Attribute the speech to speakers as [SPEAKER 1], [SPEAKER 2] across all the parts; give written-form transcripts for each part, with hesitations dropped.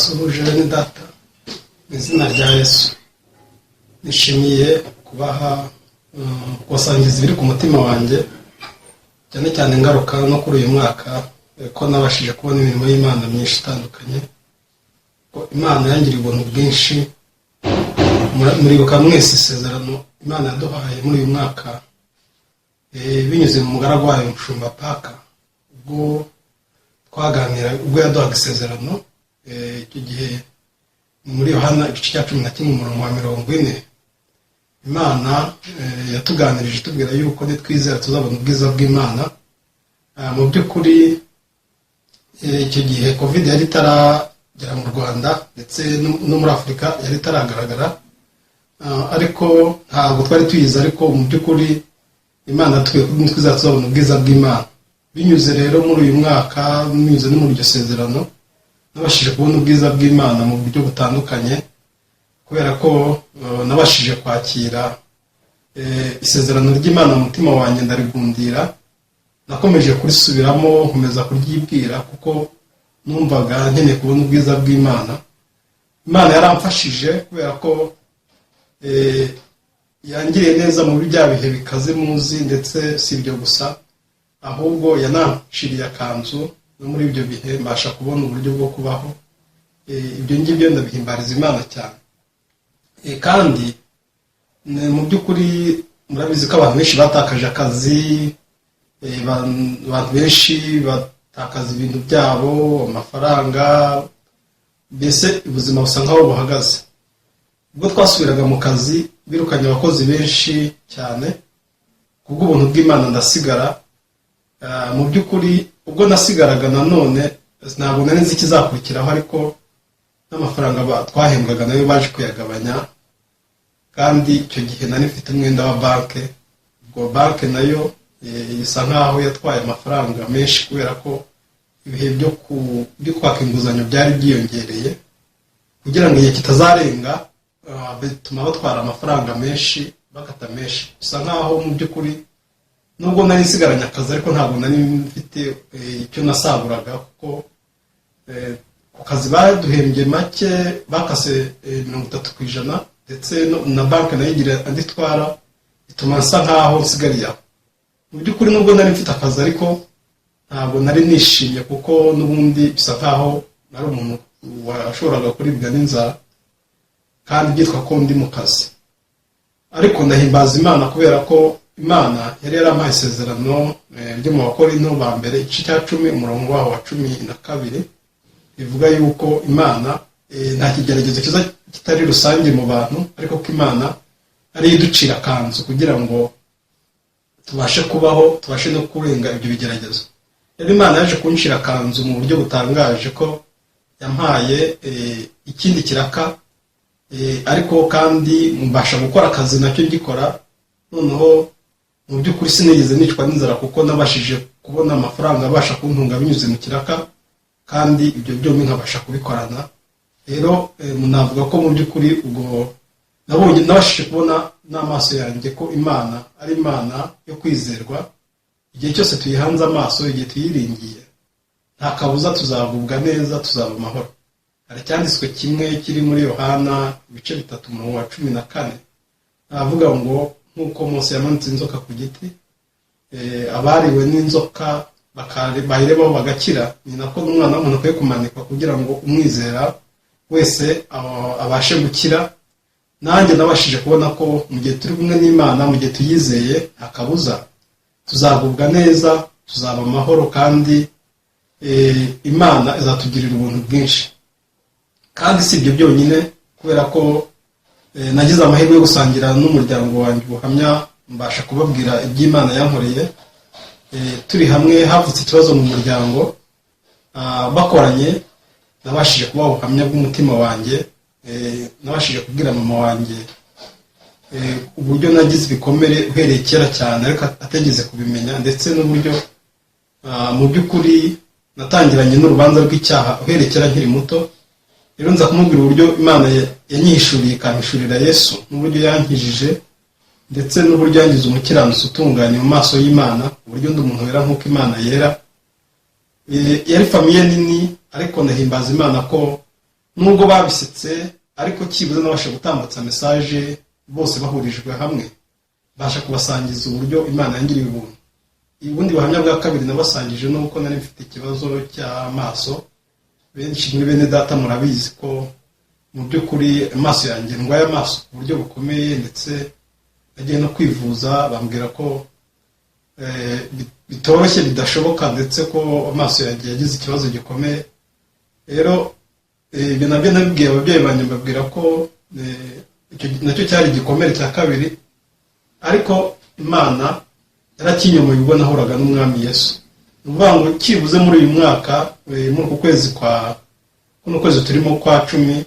[SPEAKER 1] ndabasuhuje bene data mu izina rya Yesu. Nishimiye kubaha kubasangiza ibiri ku mutima wanjye, cyane cyane ngaruka no kuri uyu mwaka ko nabashije kubona imirimo y'Imana myinshi itandukanye, ko Imana yangiriye ubuntu bwinshi. Muribuka mwese isezerano Imana yaduhaye muri uyu mwaka binyuze mu mugaragu wayo Mushumba Paka, ubwo twaganira, ubwo yaduhaga isezerano icyo gihe muri Yohana igice cya 11 umurongo wa 40. Imana yatuganirije tubwira yuko nitwizera tuzabona ubwiza bw'Imana. Mu by'ukuri icyo gihe covid yari itaragera mu Rwanda ndetse no muri Afurika yari itaragaragara, ariko ntabwo twari tuyizi, ariko mu by'ukuri Imana nitwizera tuzabona ubwiza bw'Imana. Binyuze rero muri uyu mwaka, binyuze no muri iryo sezerano, nabashije kubona ubwiza bw'Imana mu buryo butandukanye, kubera ko nabashije kwakira isezerano ry'Imana mu mutima wanjye ndarigundira. Nakomeje kurisubiramo, nkomeza kuryibwira kuko numvaga nkeneye kubona ubwiza bw'Imana. Imana yaramfashije kubera ko yangiriye neza muri bya bihe bikaze muzi, ndetse si ibyo gusa, ahubwo yananciriye akanzu no muri ibyo bihe mbasha kubona uburyo bwo kubaho. Ibyo ngibyo ndabihimbariza Imana cyane. Kandi mu by'ukuri murabizi ko abantu benshi batakaje akazi, abantu benshi batakaza ibintu byabo, amafaranga, mbese ubuzima busa nkaho buhagaze. Ubwo twasubiraga mu kazi birukanye abakozi benshi cyane, kubw'ubuntu bw'Imana ndasigara. Mu by'ukuri ubwo nasigaraga nanone ntabwo nari nzi ikizakurikiraho, ariko n'amafaranga twahembwaga nayo baje kuyagabanya, kandi icyo gihe nari mfite umwenda wa banke. Ubwo banke nayo isa nkaho yatwaye amafaranga menshi, kubera ko ibihe byo kwaka inguzanyo byari byiyongereye, kugira ngo igihe kitazarenga bituma batwara amafaranga menshi, bakata menshi. Bisa nkaho mu by'ukuri nubwo nari nsigaranye akazi, ariko ntabwo nari mfite icyo nasaguraga, kuko ku kazi baduhembye make, bakase 30%, ndetse na banki nayo igira andi twara, bituma nsa nkaho nsigariye aho. Mu by'ukuri nubwo nari mfite akazi, ariko ntabwo nari nishimye, kuko n'ubundi bisa nkaho nari umuntu washoboraga kuribwa n'inzara, kandi byitwa ko ndi mu kazi. Ariko ndahimbaza Imana, kubera ko Imana yari yarampaye isezerano ryo mu Bakorinto ba mbere igice cya 10 umurongo waho wa 12, bivuga yuko Imana nta kigeragezo kiza kitari rusange mu bantu, ariko ko Imana ari iducira akanzu kugira ngo tubashe kubaho, tubashe no kurenga ibyo bigeragezo. Rero Imana yaje kunshira akanzu mu buryo butangaje, ko yampaye ikindi kiraka, ariko kandi mbasha gukora akazi nacyo ngikora. Noneho mu by'ukuri sinigeze nicwa n'inzara, kuko nabashije kubona amafaranga abasha kuntunga binyuze mu kiraka, kandi ibyo byombi nkabasha kubikorana. Rero munavuga ko mu by'ukuri ubwo nabashije kubona n'amaso yanjye ko Imana ari Imana yo kwizerwa. Igihe cyose tuyihanze amaso, igihe tuyiringiye, nta kabuza tuzagubwa neza, tuzaba amahoro. Hari cyanditswe kimwe kiri muri Yohana ibice 3 umurongo wa 14, avuga ngo nk'uko Mose yamanitse inzoka ku giti, abariwe n'inzoka bayirebaho bagakira, ni nako n'umwana w'umuntu akwiye kumanikwa, kugira ngo umwizera wese abashe gukira. Nanjye nabashije kubona ko mu gihe turi kumwe n'Imana, mu gihe tuyizeye, nta kabuza tuzagubwa neza, tuzaba amahoro, kandi Imana izatugirira ubuntu bwinshi. Kandi si ibyo byonyine, kubera ko nagize amahirwe yo gusangira n'umuryango wanjye ubuhamya, mbasha kubabwira iby'Imana yankoreye. Turi hamwe havutse ikibazo mu muryango, bakoranye nabashije kubaha ubuhamya bw'umutima wanjye. Nabashije kubwira mama wanjye uburyo nagize ibikomere uhereye kera cyane, ariko ategeze kubimenya, ndetse n'uburyo mu by'ukuri natangiranye n'urubanza rw'icyaha uhereye kera nkiri muto. Rero nza kumubwira uburyo Imana yanyihishuriye, ikamishurira Yesu, n'uburyo yankijije, ndetse n'uburyo yangize umukiranutsi utunganye mu maso y'Imana, uburyo ndi umuntu wera nk'uko Imana yera. Yari famiye nini, ariko ndahimbaza Imana ko nubwo babisetse ariko cyibuze nabasha gutambutsa message bose bahurijwe hamwe, basha kubasangiza uburyo Imana yangiriye ubuntu. Ubundi buhamya bwa kabiri nabasangije nuko nari mfite ikibazo cy'amaso. Benshi muri bene data murabizi ko mu by'ukuri amaso yanjye ndwaye amaso ku buryo bukomeye, ndetse nagiye no kwivuza bambwira ko bitoroshye bidashoboka, ndetse ko amaso yanjye yagize ikibazo gikomeye. Rero ibyo nabyo nabibwiye ababyeyi banjye, mbabwira ko nacyo cyari igikomere cya kabiri, ariko Imana yarakinyomoye ubwo nahuraga n'Umwami Yesu. Nuvuga ngo kibuze muri uyu mwaka, muri uku kwezi kuno kwezi turimo kwa 10,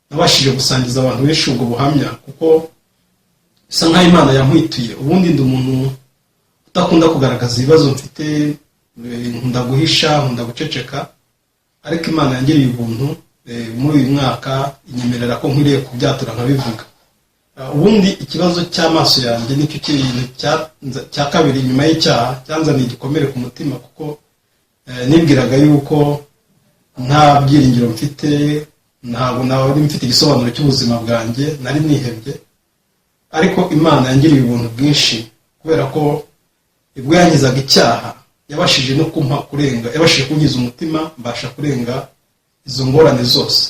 [SPEAKER 1] nabashije gusangiza abantu benshi ubwo buhamya, kuko bisa nkaho Imana yankwituye. Ubundi ndi umuntu udakunda kugaragaza ibibazo mfite, nkunda guhisha, nkunda guceceka, ariko Imana yangiriye ubuntu muri uyu mwaka inyemerera ko nkwiriye kubyatura nkabivuga. Ubundi ikibazo cy'amaso yanjye nicyo kintu cya kabiri nyuma y'icyaha cyanzaniye igikomere ku mutima, kuko nibwiraga yuko nta byiringiro mfite, ntabwo nari mfite igisobanuro cy'ubuzima bwanjye, nari nihebye. Ariko Imana yangiriye ubuntu bwinshi, kubera ko ubwo yangizaga icyaha yabashije no kumpa kurenga, yabashije kunkiza umutima, mbasha kurenga izo ngorane zose.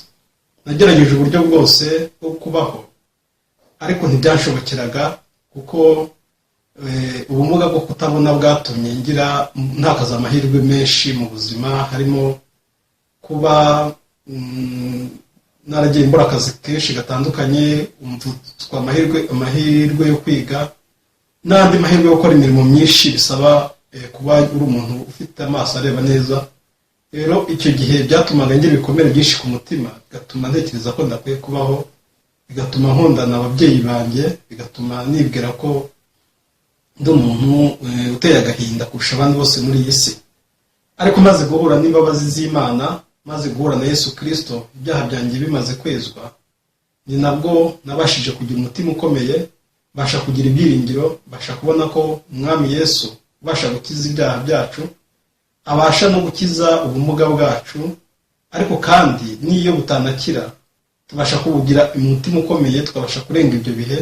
[SPEAKER 1] Nagerageje uburyo bwose bwo kubaho, ariko ntibyanshobokeraga, kuko ubumuga bwo kutabona bwatumye ntakaza amahirwe menshi mu buzima, harimo kuba naragiye mbura akazi kenshi gatandukanye, umvutswa amahirwe yo kwiga, n'andi mahirwe yo gukora imirimo myinshi bisaba kuba uri umuntu ufite amaso areba neza. Rero icyo gihe byatumaga ngira ibikomere byinshi ku mutima, bigatuma ntekereza ko ndakwiye kubaho, bigatuma nkundana ababyeyi banjye, bigatuma nibwira ko ndi umuntu uteye agahinda kurusha abandi bose muri iyi si. Ariko maze guhura n'imbabazi z'Imana, maze guhura na Yesu Kristo, ibyaha byanjye bimaze kwezwa, ni nabwo nabashije kugira umutima ukomeye, basha kugira ibyiringiro, basha kubona ko Umwami Yesu ubasha gukiza ibyaha byacu, abasha no gukiza ubumuga bwacu, ariko kandi n'iyo butanakira tubasha kubugira umutima ukomeye, tukabasha kurenga ibyo bihe,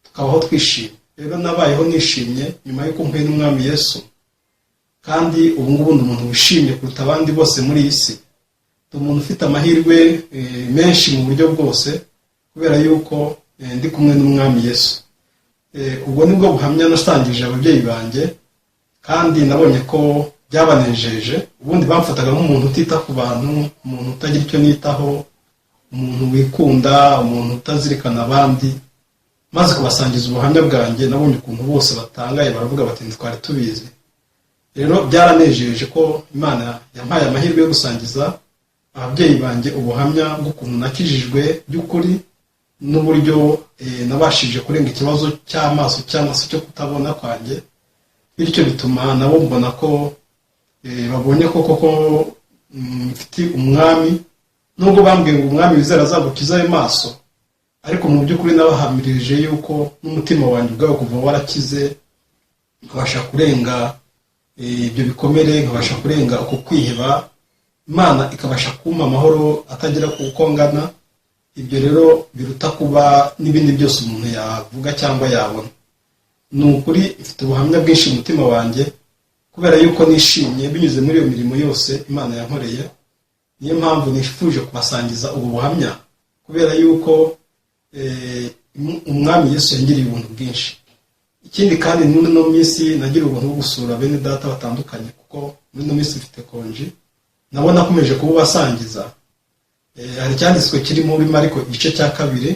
[SPEAKER 1] tukabaho twishimye. Rero nabayeho nishimye nyuma y'uko mpuye n'Umwami Yesu, kandi ubu ngubu ndi umuntu wishimye kuruta abandi bose muri iyi si. Ndi umuntu ufite amahirwe menshi mu buryo bwose, kubera yuko ndi kumwe n'Umwami Yesu. Ubwo nibwo buhamya nasangije ababyeyi banjye, kandi nabonye ko byabanejeje. Ubundi bamfataga nk'umuntu utita ku bantu, umuntu utagira icyo nitaho, umuntu wikunda, umuntu utazirikana abandi. Maze kubasangiza ubuhamya bwanjye, nabonye ukuntu bose batangaye, baravuga bati twari tubizi. Rero byaranejeje ko Imana yampaye amahirwe yo gusangiza ababyeyi banjye ubuhamya bw'ukuntu nakijijwe by'ukuri, n'uburyo nabashije kurenga ikibazo cy'amaso cyo kutabona kwanjye. Bityo bituma nabo mbona ko babonye koko mfite umwami, nubwo bambwiye ngo umwami wizera azagukiza ayo maso, ariko mu by'ukuri nabahamirije yuko n'umutima wanjye ubwawe kuva warakize, nkabasha kurenga ibyo bikomere, nkabasha kurenga uko kwiheba, Imana ikabasha kumpa amahoro atagira uko ngana. Ibyo rero biruta kuba n'ibindi byose umuntu yavuga cyangwa yabona. Ni ukuri ifite ubuhamya bwinshi mu mutima wanjye, kubera yuko nishimye binyuze muri iyo mirimo yose Imana yankoreye. Niyo mpamvu nifuje kubasangiza ubu buhamya, kubera yuko Umwami Yesu yangiriye ubuntu bwinshi. Ikindi kandi muri no minsi nagira ubuntu bwo gusura bene data batandukanye, kuko muri no minsi mfite konji, nabo nakomeje kubasangiza. Hari icyanditswe kiri muri Mariko igice cya 2,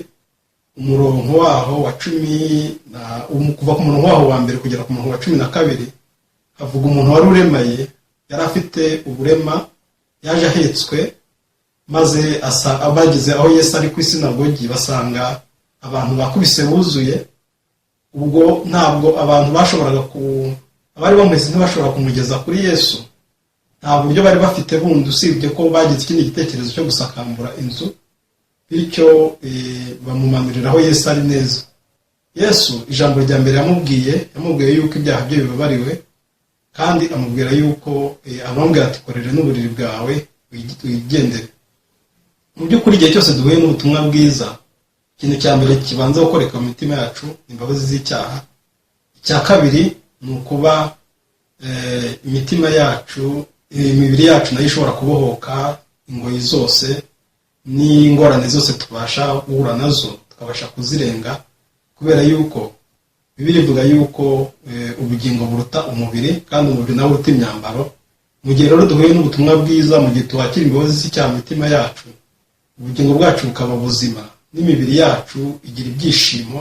[SPEAKER 1] umurongo waho wa 10, kuva ku murongo waho wa mbere kugera ku murongo wa 12, havuga umuntu wari uremaye, yari afite uburema, yaje ahetswe, maze abageze aho Yesu ari ku isinagogi, basanga abantu bakubise buzuye. Ubwo ntabwo abantu bashoboraga abari bameze ntibashobora kumugeza kuri Yesu, nta buryo bari bafite bundi usibye ko bagize ikindi gitekerezo cyo gusakambura inzu, bityo bamumanuriraho Yesu ari neza. Yesu ijambo rya mbere yamubwiye yuko ibyaha bye bibabariwe, kandi amubwira yuko amubwira ati korera n'uburiri bwawe wigendere. mu by'ukuri igihe cyose duhuye n'ubutumwa bwiza, ikintu cya mbere kibanza gukoreka mu mitima yacu ni imbabazi z'icyaha. Icya kabiri ni ukuba imitima yacu, imibiri yacu nayo ishobora kubohoka ingoyi zose n'ingorane zose tubasha guhura nazo, tukabasha kuzirenga, kubera yuko Bibiliya ivuga yuko ubugingo buruta umubiri kandi umubiri nawo uruta imyambaro. Mu gihe rero duhuye n'ubutumwa bwiza, mu gihe twakira imbabazi z'icyaha mu mitima yacu, ubugingo bwacu bukaba buzima n'imibiri yacu igira ibyishimo,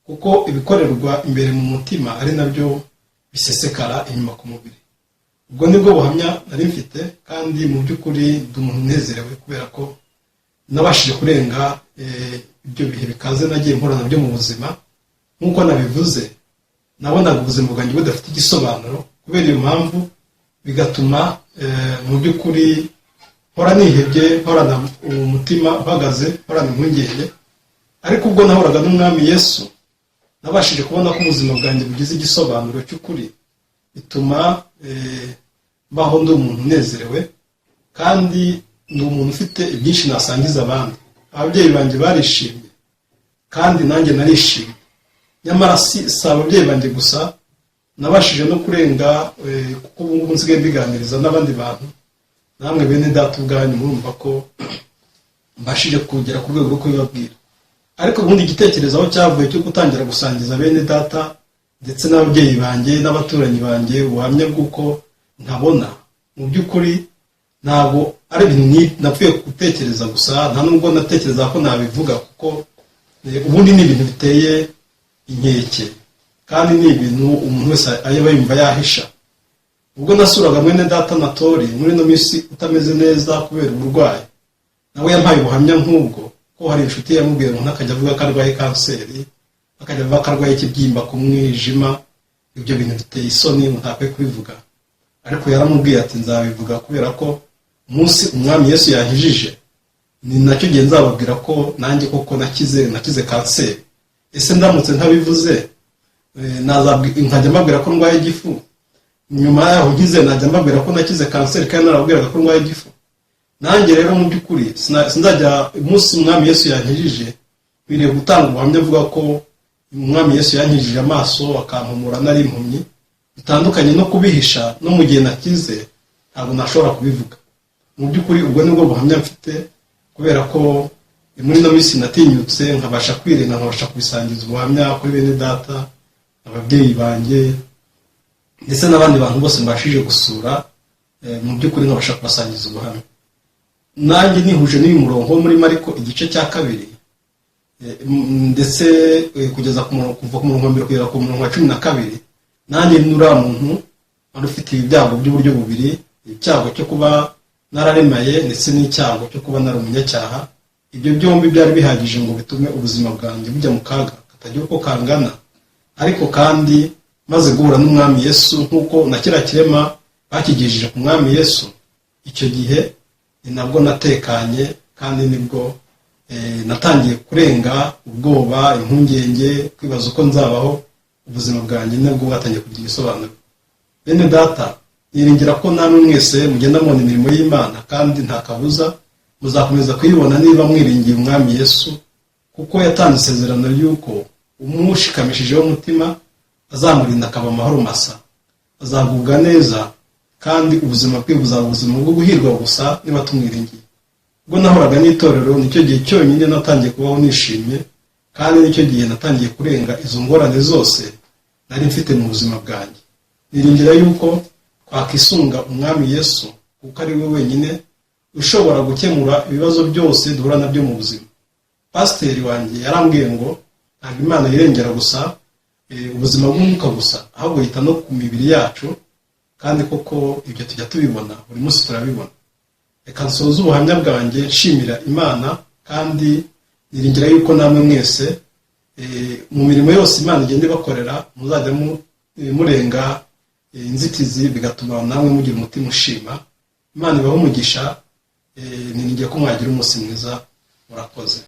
[SPEAKER 1] kuko ibikorerwa imbere mu mutima ari nabyo bisesekara inyuma ku mubiri. Ubwo nibwo buhamya nari mfite, kandi mu by'ukuri ndi umuntu unezerewe kubera ko nabashije kurenga ibyo bihe bikaze nagiye mpura nabyo mu buzima. Nk'uko nabivuze, nabonaga ubuzima bwanjye budafite igisobanuro, kubera iyo mpamvu bigatuma mu by'ukuri mpora nihebye, mporana umutima uhagaze, mporana impungenge. Ariko ubwo nahoraga n'umwami Yesu, nabashije kubona ko ubuzima bwanjye bugize igisobanuro cy'ukuri, bituma mbaho ndi umuntu unezerewe, kandi ndi umuntu ufite ibyinshi nasangiza abandi. Ababyeyi banjye barishimye kandi nanjye narishimye. Nyamara si ababyeyi banjye gusa, nabashije no kurenga, kuko ubu ngubu nsigaye mbiganiriza n'abandi bantu. Namwe bene data ubwanyu murumva ko mbashije kugera ku rwego rwo kubibabwira. Ariko ubundi igitekerezo aho cyavuye cyo gutangira gusangiza bene data ndetse n'ababyeyi banjye n'abaturanyi banjye ubuhamya bw'uko ntabona, mu by'ukuri ntabwo ari ibintu napfuye gutekereza gusa, nta nubwo natekereza ko nabivuga, kuko ubundi ni ibintu biteye inkeke, kandi ni ibintu umuntu wese aba yumva yahisha. Ubwo nasuraga mwene data Anatori muri ino minsi utameze neza kubera uburwayi, nawe yampaye ubuhamya nk'ubwo, ko hari inshuti yamubwiye umuntu akajya avuga ko arwaye kanseri, akajya avuga ko arwaye ikibyimba ku mwijima. Ibyo bintu biteye isoni, ntakwiye kubivuga. Ariko yaramubwiye ati nzabivuga kubera ko umunsi umwami Yesu yankijije, ni nacyo gihe nzababwira ko nanjye koko nakize kanseri. Ese ndamutse ntabivuze, nkajya mbabwira ko ndwaye igifu, nyuma yaho nkize najya mbabwira ko nakize kanseri kandi narababwiraga ko ndwaye igifu? Nanjye rero mu by'ukuri sinzajya, umunsi umwami Yesu yankijije nkwiriye gutanga ubuhamya avuga ko umwami Yesu yankijije amaso akampumura nari impumyi. Bitandukanye no kubihisha, no mu gihe nakize ntabwo nashobora kubivuga. Mu by'ukuri ubwo nibwo buhamya mfite, kubera ko muri ino minsi natinyutse nkabasha kwirenga, nkabasha kubisangiza ubuhamya kuri bene data, ababyeyi banjye ndetse n'abandi bantu bose mbashije gusura. Mu by'ukuri nkabasha kubasangiza ubuhamya. Nanjye nihuje n'uyu murongo muri Mariko igice cya 2, ndetse kugeza kuva ku murongo wa 1 kugera ku murongo wa 12, nanjye nura muntu wari ufite ibyago by'uburyo bubiri: icyago cyo kuba nararemaye ndetse n'icyago cyo kuba nari umunyacyaha. Ibyo byombi byari bihagije ngo bitume ubuzima bwanjye bujya mu kaga katagira uko kangana. Ariko kandi maze guhura n'umwami Yesu, nk'uko na kiriya kirema bakigejeje ku mwami Yesu, icyo gihe ni nabwo natekanye, kandi nibwo natangiye kurenga ubwoba, impungenge, kwibaza uko nzabaho. Ubuzima bwanjye nabwo bwatangiye kugira ibisobanuro. Bene data, niringira ko namwe mwese mugenda mubona imirimo y'Imana, kandi nta kabuza muzakomeza kuyibona niba mwiringiye umwami Yesu, kuko yatanze isezerano y'uko umushikamishije umutima azamurinda akaba amahoro masa, azagubwa neza, kandi ubuzima bwe buzaba ubuzima bwo guhirwa gusa niba tumwiringiye. Ubwo nahoraga n'itorero, nicyo gihe cyonyine natangiye kubaho nishimye, kandi nicyo gihe natangiye kurenga izo ngorane zose nari mfite mu buzima bwanjye. Niringira yuko twakisunga umwami Yesu, kuko ari we wenyine ushobora gukemura ibibazo byose duhura nabyo mu buzima. Pasiteri wanjye yarambwiye ngo ntabwo Imana yirengera gusa ubuzima bw'umwuka gusa, ahubwo yita no ku mibiri yacu, kandi koko ibyo tujya tubibona, buri munsi turabibona. Reka nsoze ubuhamya bwanjye nshimira Imana, kandi niringira yuko namwe mwese mu mirimo yose Imana igenda ibakorera muzajya murenga inzitizi, bigatuma namwe mugira umutima ushima. Imana ibahe umugisha. Niringiye ko mwagira umunsi mwiza. Murakoze.